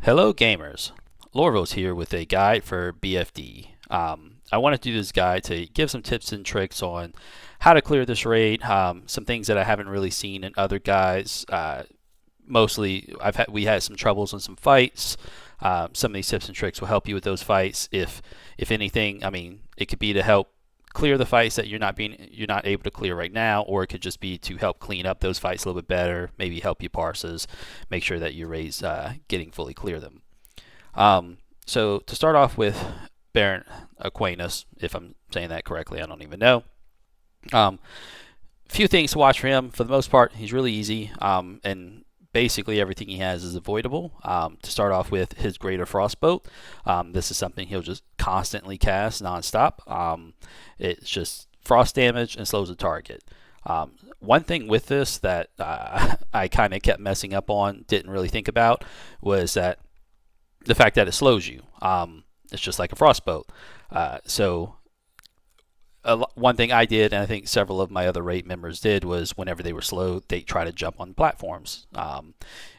Hello gamers, Lorville's here with a guide for BFD. I wanted to do this guide to give some tips and tricks on how to clear this raid, some things that I haven't really seen in other guides. Mostly we had some troubles in some fights. Some of these tips and tricks will help you with those fights. If anything, I mean, it could be to help clear the fights that you're not able to clear right now, or it could just be to help clean up those fights a little bit better, maybe help you parses, make sure that your raids getting fully clear them. So to start off with Barron Aquinus, if I'm saying that correctly, I don't even know. Few things to watch for him. For the most part, he's really easy, and basically everything he has is avoidable. To start off with, his Greater Frostbolt. This is something he'll just constantly cast nonstop. It's just frost damage and slows the target. One thing with this that I kind of kept messing up on, didn't really think about, was that the fact that it slows you. It's just like a Frostbolt. One thing I did, and I think several of my other raid members did, was whenever they were slowed, they try to jump on platforms.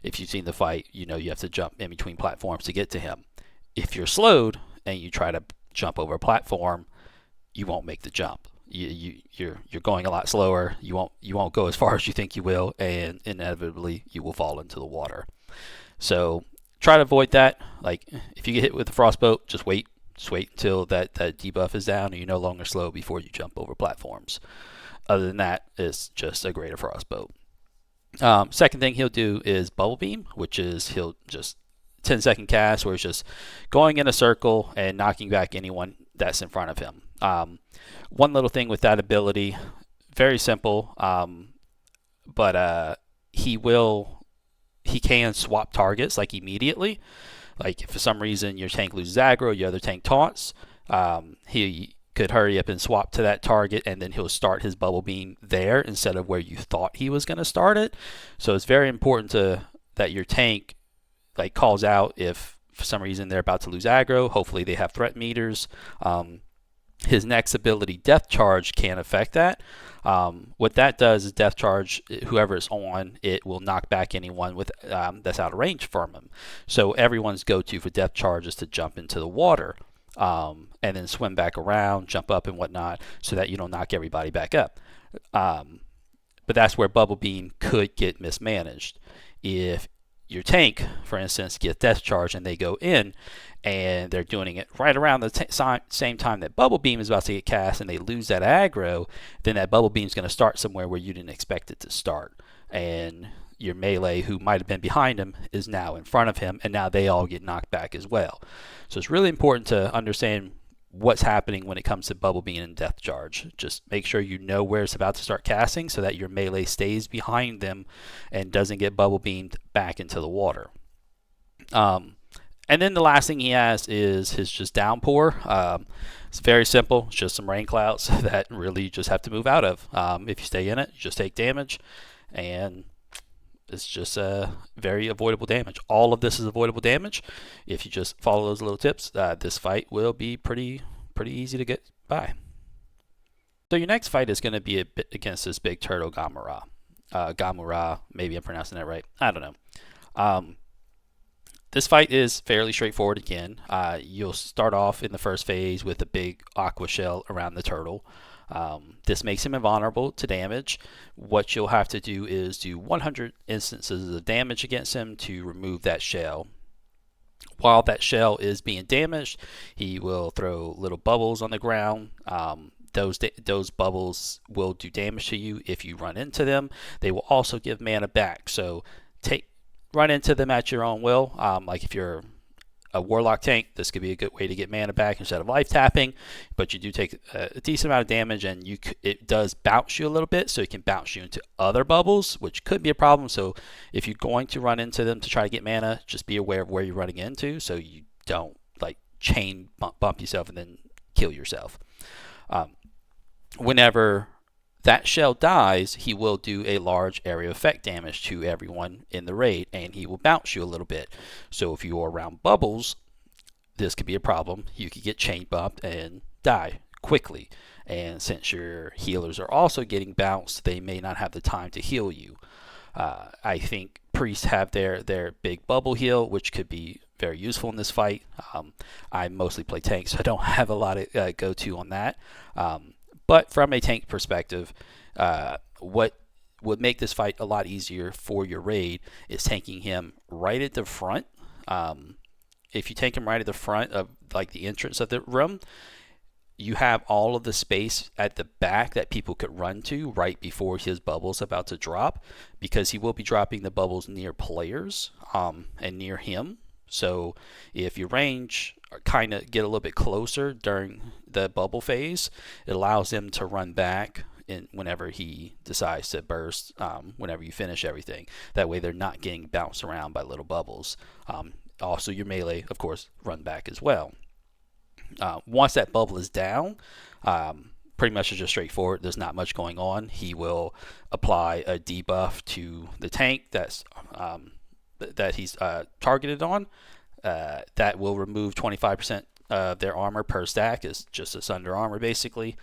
If you've seen the fight, you know you have to jump in between platforms to get to him. If you're slowed and you try to jump over a platform, you won't make the jump. You're going a lot slower. You won't go as far as you think you will, and inevitably you will fall into the water. So try to avoid that. Like if you get hit with the Frostbolt, just wait. Just wait until that debuff is down and you're no longer slow before you jump over platforms. Other than that, it's just a Greater Frostbolt. Second thing he'll do is Bubble Beam, which is he'll just 10-second cast where it's just going in a circle and knocking back anyone that's in front of him. One little thing with that ability, very simple, but he can swap targets like immediately. Like if for some reason your tank loses aggro, your other tank taunts, he could hurry up and swap to that target, and then he'll start his bubble beam there instead of where you thought he was going to start it. So it's very important that your tank like calls out if for some reason they're about to lose aggro. Hopefully they have threat meters. His next ability, Death Charge, can affect that. What that does is Death Charge, whoever it's on, it will knock back anyone with that's out of range from him. So everyone's go-to for Death Charge is to jump into the water and then swim back around, jump up and whatnot, so that you don't knock everybody back up. But that's where Bubble Beam could get mismanaged. If your tank, for instance, gets Death Charge and they go in, and they're doing it right around the same time that Bubble Beam is about to get cast, and they lose that aggro, then that Bubble Beam is going to start somewhere where you didn't expect it to start. And your melee, who might have been behind him, is now in front of him, and now they all get knocked back as well. So it's really important to understand what's happening when it comes to Bubble Beam and Death Charge. Just make sure you know where it's about to start casting so that your melee stays behind them and doesn't get Bubble Beamed back into the water. And then the last thing he has is his just Downpour. It's very simple. It's just some rain clouds that really you just have to move out of. If you stay in it, you just take damage, and it's just very avoidable damage. All of this is avoidable damage. If you just follow those little tips, this fight will be pretty easy to get by. So your next fight is going to be against this big turtle Gamura. Gamura, maybe I'm pronouncing that right. I don't know. This fight is fairly straightforward again. You'll start off in the first phase with a big aqua shell around the turtle. This makes him invulnerable to damage. What you'll have to do is do 100 instances of damage against him to remove that shell. While that shell is being damaged, he will throw little bubbles on the ground. Those bubbles will do damage to you if you run into them. They will also give mana back. So run into them at your own will. Like if you're a Warlock tank, this could be a good way to get mana back instead of life tapping, but you do take a decent amount of damage, and it does bounce you a little bit, so it can bounce you into other bubbles, which could be a problem. So if you're going to run into them to try to get mana, just be aware of where you're running into so you don't like chain bump yourself and then kill yourself. Whenever that shell dies, he will do a large area effect damage to everyone in the raid, and he will bounce you a little bit. So if you are around bubbles, this could be a problem. You could get chain bumped and die quickly. And since your healers are also getting bounced, they may not have the time to heal you. I think priests have their big bubble heal, which could be very useful in this fight. I mostly play tank, so I don't have a lot of go-to on that. But from a tank perspective, what would make this fight a lot easier for your raid is tanking him right at the front. If you tank him right at the front of like the entrance of the room, you have all of the space at the back that people could run to right before his bubble's about to drop, because he will be dropping the bubbles near players and near him. So if your range kind of get a little bit closer during the bubble phase, it allows them to run back whenever he decides to burst, whenever you finish everything. That way they're not getting bounced around by little bubbles. Also, your melee, of course, run back as well. Once that bubble is down, pretty much it's just straightforward. There's not much going on. He will apply a debuff to the tank that he's targeted on. That will remove 25% of their armor per stack. Is just a under armor basically.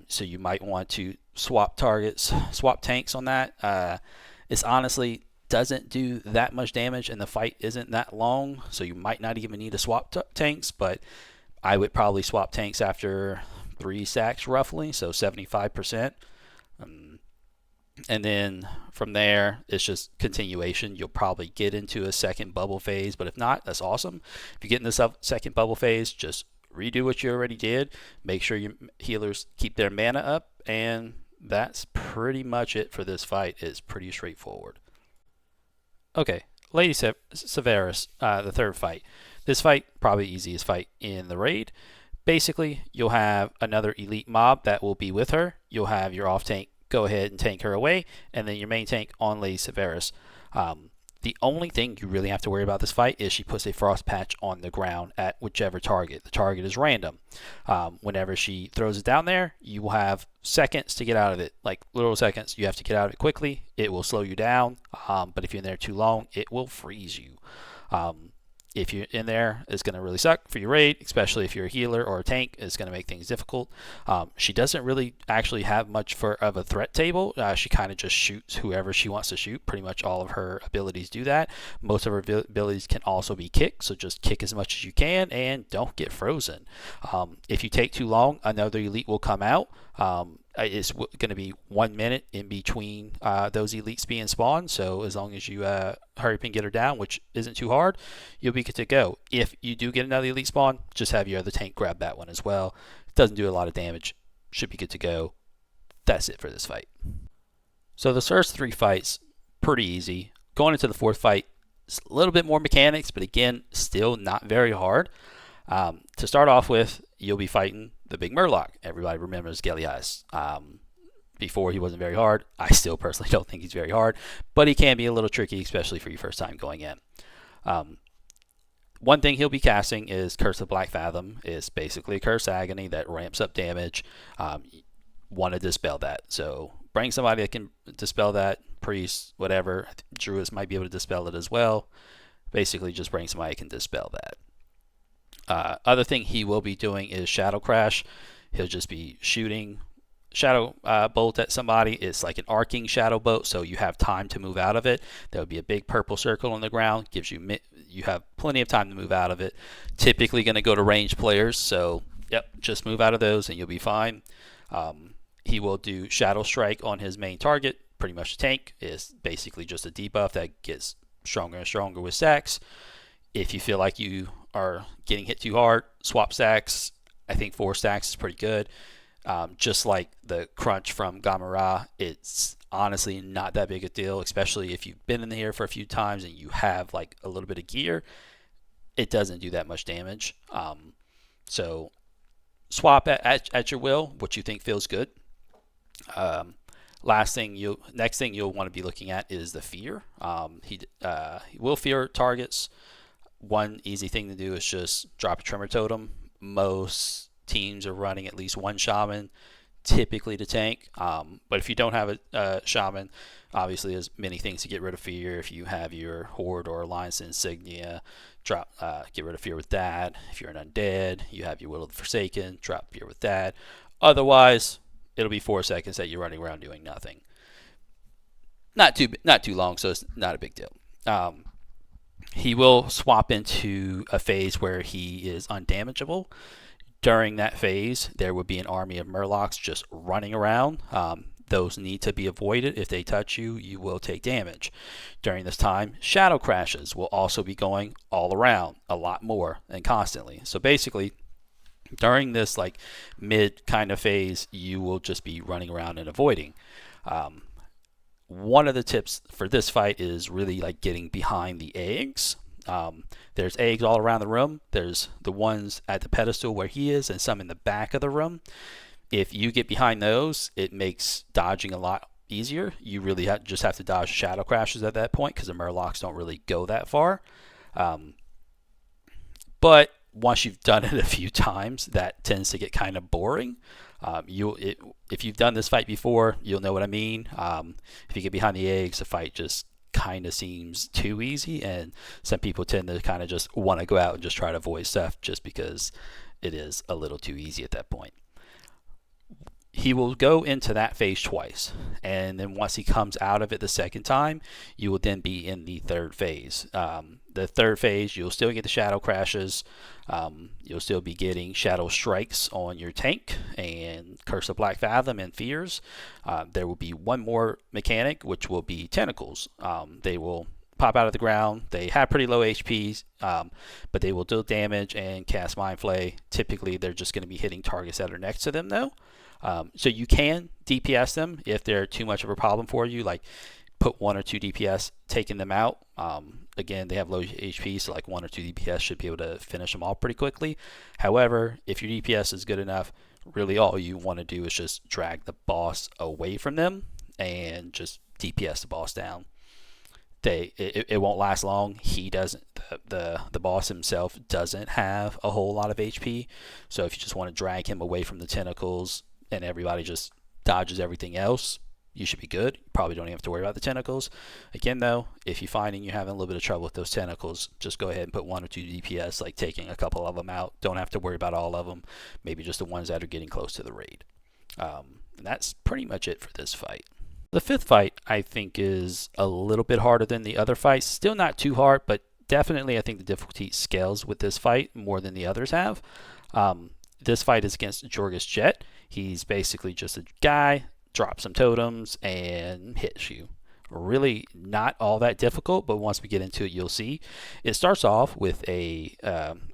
So you might want to swap tanks on that. It's honestly doesn't do that much damage, and the fight isn't that long, so you might not even need to swap tanks, but I would probably swap tanks after 3 stacks roughly, so 75%. And then from there, it's just continuation. You'll probably get into a second bubble phase, but if not, that's awesome. If you get in the second bubble phase, just redo what you already did. Make sure your healers keep their mana up, and that's pretty much it for this fight. It's pretty straightforward. Okay, Lady Severus, the third fight. This fight, probably the easiest fight in the raid. Basically, you'll have another elite mob that will be with her. You'll have your off tank go ahead and tank her away, and then your main tank on Lady Severus. The only thing you really have to worry about this fight is she puts a frost patch on the ground at whichever target. The target is random. Whenever she throws it down there, you will have seconds to get out of it, like literal seconds. You have to get out of it quickly. It will slow you down, but if you're in there too long, it will freeze you. If you're in there, it's going to really suck for your raid, especially if you're a healer or a tank. It's going to make things difficult. She doesn't really actually have much of a threat table. She kind of just shoots whoever she wants to shoot. Pretty much all of her abilities do that. Most of her abilities can also be kick, so just kick as much as you can and don't get frozen. If you take too long, another elite will come out. It's going to be 1 minute in between those elites being spawned, so as long as you hurry up and get her down, which isn't too hard, you'll be good to go. If you do get another elite spawn, just have your other tank grab that one as well. It doesn't do a lot of damage, should be good to go. That's it for this fight. So the first 3 fights, pretty easy. Going into the 4th fight, it's a little bit more mechanics, but again, still not very hard. To start off with, you'll be fighting the big Murloc. Everybody remembers Gelias. Before, he wasn't very hard. I still personally don't think he's very hard, but he can be a little tricky, especially for your first time going in. One thing he'll be casting is Curse of Black Fathom. It's basically a Curse Agony that ramps up damage. Want to dispel that. So bring somebody that can dispel that. Priest, whatever. Druids might be able to dispel it as well. Basically, just bring somebody that can dispel that. Other thing he will be doing is Shadow Crash. He'll just be shooting Shadow Bolt at somebody. It's like an arcing Shadow Bolt, so you have time to move out of it. There will be a big purple circle on the ground. Gives you have plenty of time to move out of it. Typically going to go to ranged players, so yep, just move out of those and you'll be fine. He will do Shadow Strike on his main target. Pretty much the tank is basically just a debuff that gets stronger and stronger with stacks. If you feel like you are getting hit too hard, swap stacks. I think 4 stacks is pretty good. Just like the crunch from Gamera, it's honestly not that big a deal, especially if you've been in here for a few times and you have like a little bit of gear. It doesn't do that much damage. So swap at your will, what you think feels good. Next thing you'll want to be looking at is the fear. He will fear targets. One easy thing to do is just drop a Tremor Totem. Most teams are running at least 1 Shaman, typically to tank. But if you don't have a Shaman, obviously there's many things to get rid of fear. If you have your Horde or Alliance Insignia, get rid of fear with that. If you're an Undead, you have your Will of the Forsaken, drop fear with that. Otherwise, it'll be 4 seconds that you're running around doing nothing. Not too long, so it's not a big deal. He will swap into a phase where he is undamageable. During that phase, there would be an army of Murlocs just running around. Those need to be avoided. If they touch you, you will take damage. During this time, shadow crashes will also be going all around, a lot more and constantly. So basically, during this like mid kind of phase, you will just be running around and avoiding. One of the tips for this fight is really like getting behind the eggs. There's eggs all around the room. There's the ones at the pedestal where he is, and some in the back of the room. If you get behind those, it makes dodging a lot easier. You really just have to dodge shadow crashes at that point because the Murlocs don't really go that far. But once you've done it a few times, that tends to get kind of boring. If you've done this fight before, you'll know what I mean. If you get behind the eggs, the fight just kind of seems too easy, and some people tend to kind of just want to go out and just try to avoid stuff just because it is a little too easy at that point. He will go into that phase twice, and then once he comes out of it the second time, you will then be in the third phase. The third phase, you'll still get the shadow crashes. You'll still be getting shadow strikes on your tank and Curse of Black Fathom and Fears. There will be one more mechanic, which will be tentacles. They will pop out of the ground. They have pretty low HPs, but they will deal damage and cast Mind Flay. Typically, they're just going to be hitting targets that are next to them, though. So you can DPS them if they're too much of a problem for you, like put 1 or 2 DPS taking them out. Again, they have low HP, so like 1 or 2 DPS should be able to finish them all pretty quickly. However, if your DPS is good enough, really all you want to do is just drag the boss away from them and just DPS the boss down. It won't last long. He doesn't. The boss himself doesn't have a whole lot of HP, so if you just want to drag him away from the tentacles and everybody just dodges everything else, you should be good. You probably don't even have to worry about the tentacles. Again, though, if you're finding you're having a little bit of trouble with those tentacles, just go ahead and put 1 or 2 DPS, like taking a couple of them out. Don't have to worry about all of them. Maybe just the ones that are getting close to the raid. And that's pretty much it for this fight. The fifth fight, I think, is a little bit harder than the other fights. Still not too hard, but definitely I think the difficulty scales with this fight more than the others have. This fight is against Jorgus Jet. He's basically just a guy, drops some totems, and hits you. Really not all that difficult, but once we get into it, you'll see. It starts off with a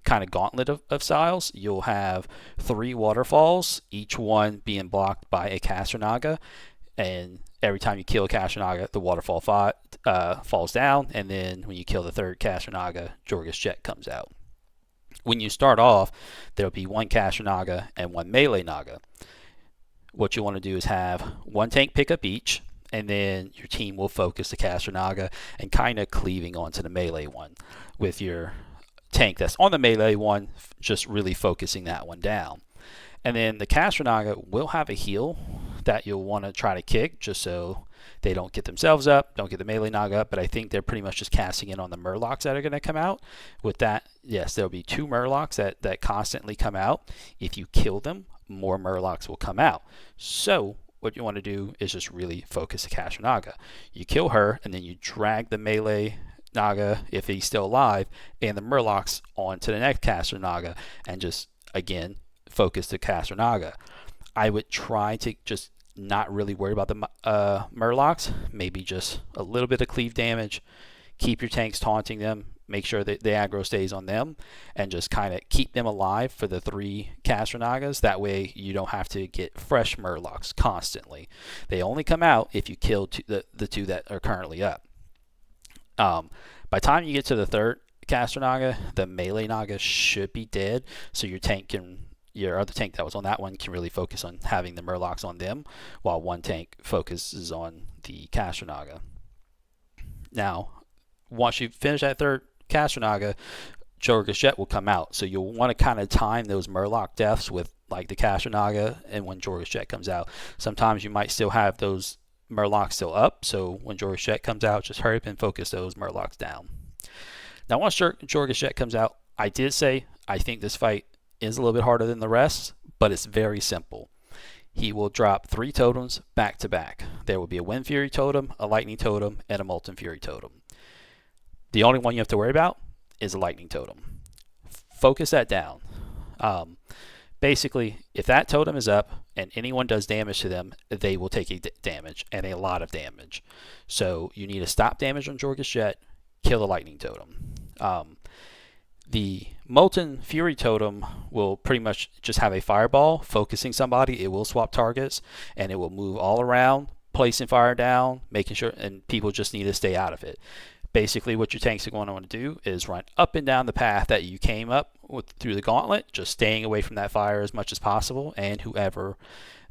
kind of gauntlet of styles. You'll have 3 waterfalls, each one being blocked by a Caster Naga. And every time you kill a Caster Naga, the waterfall falls down, and then when you kill the third Caster Naga, Jorgus Jet comes out. When you start off, there'll be 1 Caster Naga and 1 melee Naga. What you want to do is have 1 tank pick up each, and then your team will focus the Caster Naga and kind of cleaving onto the melee one, with your tank that's on the melee one just really focusing that one down. And then the Caster Naga will have a heal that you'll want to try to kick just so they don't get themselves up, don't get the melee Naga up, but I think they're pretty much just casting in on the Murlocs that are going to come out. With that, yes, there'll be 2 Murlocs that constantly come out. If you kill them, more Murlocs will come out. So what you want to do is just really focus the Caster Naga. You kill her, and then you drag the melee Naga, if he's still alive, and the Murlocs onto the next Caster Naga, and just, again, focus the Caster Naga. I would try to just not really worry about the Murlocs. Maybe just a little bit of cleave damage. Keep your tanks taunting them. Make sure that the aggro stays on them. And just kind of keep them alive for the 3 Caster Nagas. That way you don't have to get fresh Murlocs constantly. They only come out if you kill the 2 that are currently up. By the time you get to the 3rd Caster Naga, the melee Naga should be dead. So your other tank that was on that one can really focus on having the Murlocs on them, while 1 tank focuses on the Caster Naga. Now, once you finish that 3rd Caster Naga, Jorgus Jet will come out. So you'll want to kind of time those Murloc deaths with like the Caster Naga and when Jorgus Jet comes out. Sometimes you might still have those Murlocs still up, so when Jorgus Jet comes out, just hurry up and focus those Murlocs down. Now, once Jorgus Jet comes out, I did say I think this fight is a little bit harder than the rest, but it's very simple. He will drop 3 totems back to back. There will be a Wind Fury totem, a Lightning totem, and a Molten Fury totem. The only one you have to worry about is a lightning totem. Focus that down. Basically, if that totem is up and anyone does damage to them, they will take damage, and a lot of damage. So you need to stop damage on Jorgus Jet, kill the lightning totem. The Molten Fury totem will pretty much just have a fireball focusing somebody. It will swap targets, and it will move all around, placing fire down, making sure, and people just need to stay out of it. Basically, what your tanks are going to want to do is run up and down the path that you came up with through the gauntlet, just staying away from that fire as much as possible, and whoever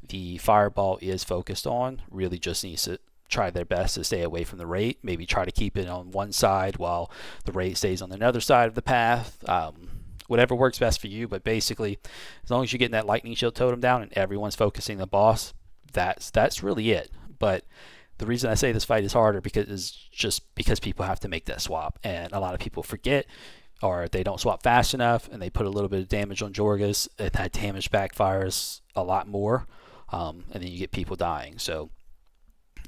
the fireball is focused on really just needs to try their best to stay away from the rate. Maybe try to keep it on one side while the rate stays on another side of the path. Whatever works best for you, but basically, as long as you're getting that lightning shield totem down and everyone's focusing the boss, that's really it. But the reason I say this fight is harder is just because people have to make that swap, and a lot of people forget, or they don't swap fast enough, and they put a little bit of damage on Jorgus, and that damage backfires a lot more, and then you get people dying. So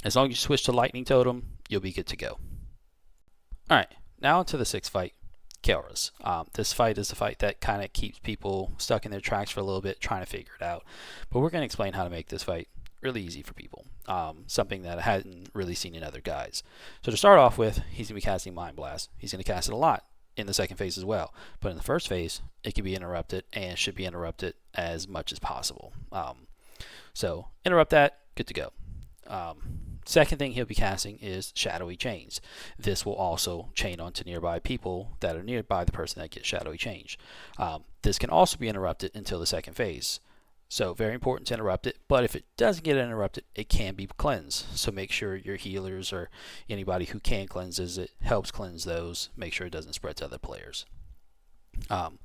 as long as you switch to lightning totem, you'll be good to go. Alright, now into the 6th fight, Kras. This fight is a fight that kind of keeps people stuck in their tracks for a little bit, trying to figure it out. But we're going to explain how to make this fight really easy for people. Something that I hadn't really seen in other guides. So to start off with, he's going to be casting Mind Blast. He's going to cast it a lot in the 2nd phase as well. But in the 1st phase, it can be interrupted and should be interrupted as much as possible. So interrupt that, good to go. Second thing he'll be casting is Shadowy Chains. This will also chain onto nearby people that are nearby the person that gets Shadowy Chains. This can also be interrupted until the 2nd phase. So very important to interrupt it, but if it doesn't get interrupted, it can be cleansed. So make sure your healers or anybody who can cleanse it helps cleanse those. Make sure it doesn't spread to other players. Third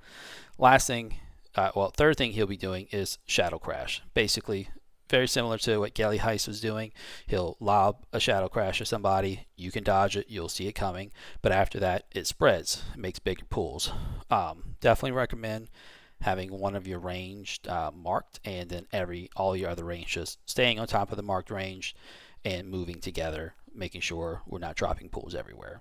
thing he'll be doing is Shadow Crash. Basically, very similar to what Geli Heist was doing. He'll lob a Shadow Crash at somebody. You can dodge it. You'll see it coming. But after that, it spreads. It makes bigger pools. Definitely recommend having one of your ranged marked, and then all your other range just staying on top of the marked range and moving together, making sure we're not dropping pools everywhere.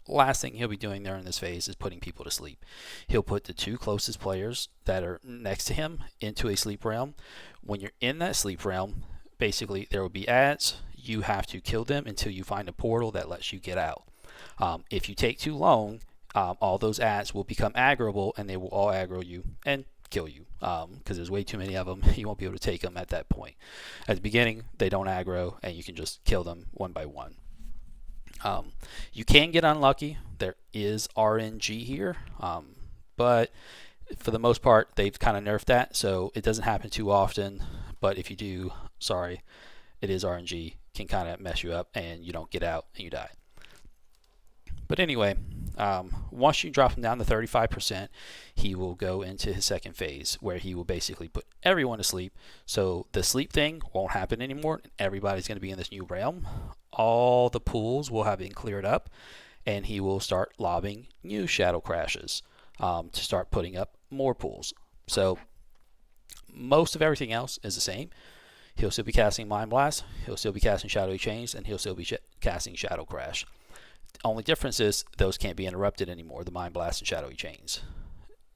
Last thing he'll be doing there in this phase is putting people to sleep. He'll put the 2 closest players that are next to him into a sleep realm. When you're in that sleep realm, basically there will be ads. You have to kill them until you find a portal that lets you get out. If you take too long, all those ads will become aggroable, and they will all aggro you and kill you, because there's way too many of them. You won't be able to take them at that point. At the beginning, they don't aggro, and you can just kill them one by one. You can get unlucky. There is RNG here, but for the most part, they've kind of nerfed that, so it doesn't happen too often. But if you do, sorry, it is RNG. Can kind of mess you up, and you don't get out, and you die. But anyway, once you drop him down to 35%, he will go into his 2nd phase, where he will basically put everyone to sleep. So the sleep thing won't happen anymore. Everybody's going to be in this new realm. All the pools will have been cleared up, and he will start lobbing new Shadow Crashes to start putting up more pools. So most of everything else is the same. He'll still be casting Mind Blast, he'll still be casting Shadowy Chains, and he'll still be casting Shadow Crash. The only difference is those can't be interrupted anymore, the Mind Blast and Shadowy Chains.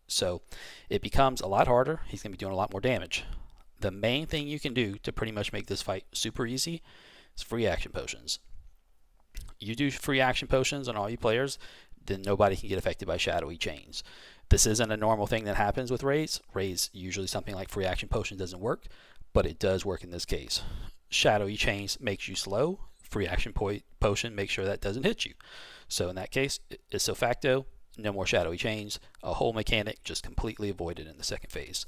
So it becomes a lot harder. He's going to be doing a lot more damage. The main thing you can do to pretty much make this fight super easy is free action potions. You do free action potions on all you players, then nobody can get affected by Shadowy Chains. This isn't a normal thing that happens with raids. Raids, usually something like free action potion doesn't work, but it does work in this case. Shadowy Chains makes you slow. Free action potion makes sure that doesn't hit you. So in that case, it's ipso facto, no more Shadowy Chains. A whole mechanic just completely avoided in the 2nd phase.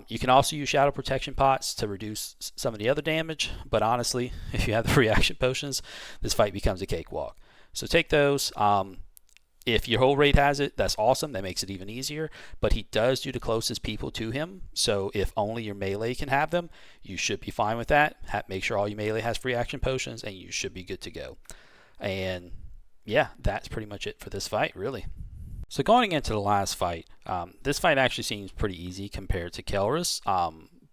You can also use Shadow Protection Pots to reduce some of the other damage, but honestly, if you have the free action potions, this fight becomes a cakewalk. So take those. If your whole raid has it, that's awesome. That makes it even easier. But he does do the closest people to him. So if only your melee can have them, you should be fine with that. Make sure all your melee has free action potions, and you should be good to go. And yeah, that's pretty much it for this fight, really. So going into the last fight, this fight actually seems pretty easy compared to Kras,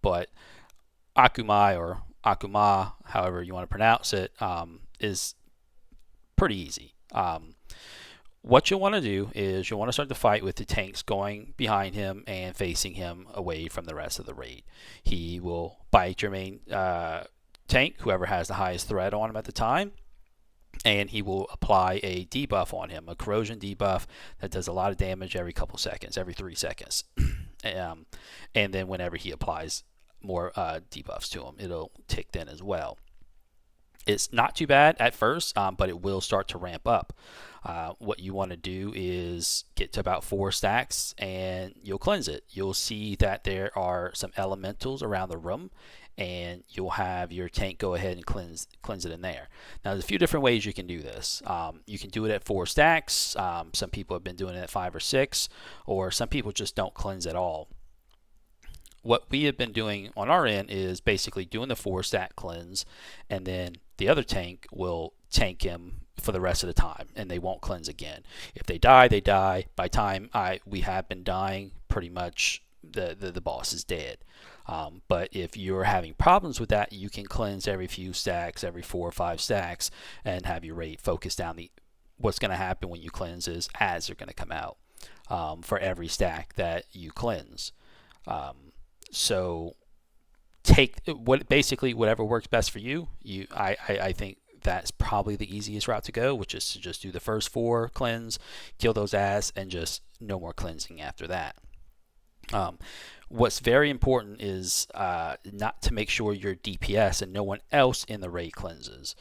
but Akuma, or Akuma, however you want to pronounce it, is pretty easy. What you'll want to do is you'll want to start the fight with the tanks going behind him and facing him away from the rest of the raid. He will bite your main tank, whoever has the highest threat on him at the time, and he will apply a debuff on him, a corrosion debuff that does a lot of damage every couple seconds, every 3 seconds. And then whenever he applies more debuffs to him, it'll tick then as well. It's not too bad at first, but it will start to ramp up. What you want to do is get to about 4 stacks and you'll cleanse it. You'll see that there are some elementals around the room, and you'll have your tank go ahead and cleanse it in there. Now there's a few different ways you can do this. You can do it at 4 stacks. Some people have been doing it at 5 or 6, or some people just don't cleanse at all. What we have been doing on our end is basically doing the 4 stack cleanse, and then the other tank will tank him for the rest of the time, and they won't cleanse again. If they die, they die. By time we have been dying, pretty much the boss is dead. But if you're having problems with that, you can cleanse every few stacks, every 4 or 5 stacks, and have your raid focus down. What's going to happen when you cleanse is ads are going to come out for every stack that you cleanse. So take whatever works best for you. I think that's probably the easiest route to go, which is to just do the first 4 cleanse, kill those ads, and just no more cleansing after that. What's very important is not to make sure your DPS and no one else in the raid cleanses.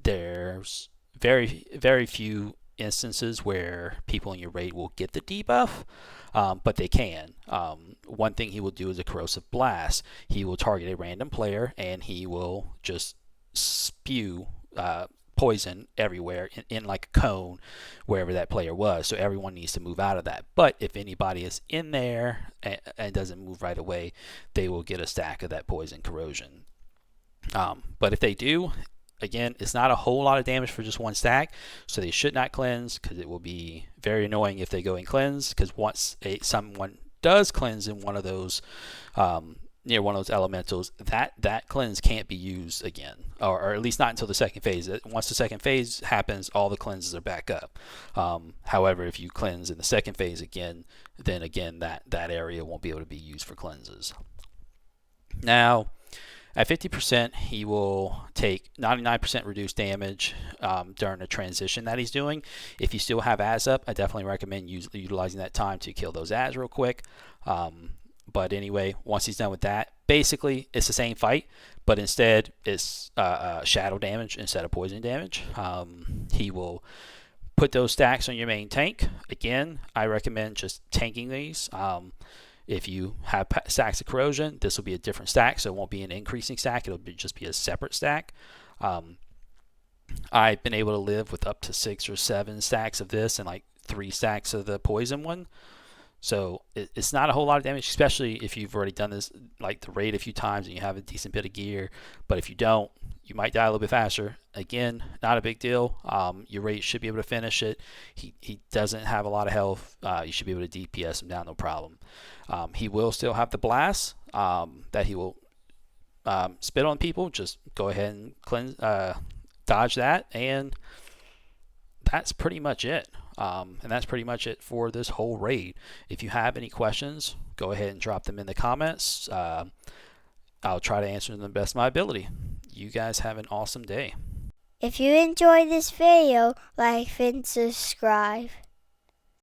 There's very few instances where people in your raid will get the debuff, but they can. One thing he will do is a corrosive blast. He will target a random player and he will just spew poison everywhere in like a cone wherever that player was. So everyone needs to move out of that. But if anybody is in there and doesn't move right away, they will get a stack of that poison corrosion. But if they do, again, it's not a whole lot of damage for just 1 stack, so they should not cleanse, because it will be very annoying if they go and cleanse, because once someone does cleanse in one of those near one of those elementals, that cleanse can't be used again, or at least not until the second phase. Once the second phase happens, all the cleanses are back up. However, if you cleanse in the second phase again, then again that area won't be able to be used for cleanses. Now, at 50%, he will take 99% reduced damage during the transition that he's doing. If you still have ads up, I definitely recommend utilizing that time to kill those ads real quick. But anyway, once he's done with that, basically it's the same fight, but instead it's shadow damage instead of poison damage. He will put those stacks on your main tank. Again, I recommend just tanking these. If you have stacks of corrosion, this will be a different stack, so it won't be an increasing stack. It'll just be a separate stack. I've been able to live with up to 6 or 7 stacks of this and like 3 stacks of the poison one. So it's not a whole lot of damage, especially if you've already done this, like the raid a few times and you have a decent bit of gear. But if you don't, you might die a little bit faster. Again, not a big deal. Your raid should be able to finish it. He doesn't have a lot of health. You should be able to DPS him down, no problem. He will still have the blast that he will spit on people. Just go ahead and cleanse, dodge that, and that's pretty much it. And that's pretty much it for this whole raid. If you have any questions, go ahead and drop them in the comments. I'll try to answer them to the best of my ability. You guys have an awesome day. If you enjoyed this video, like and subscribe.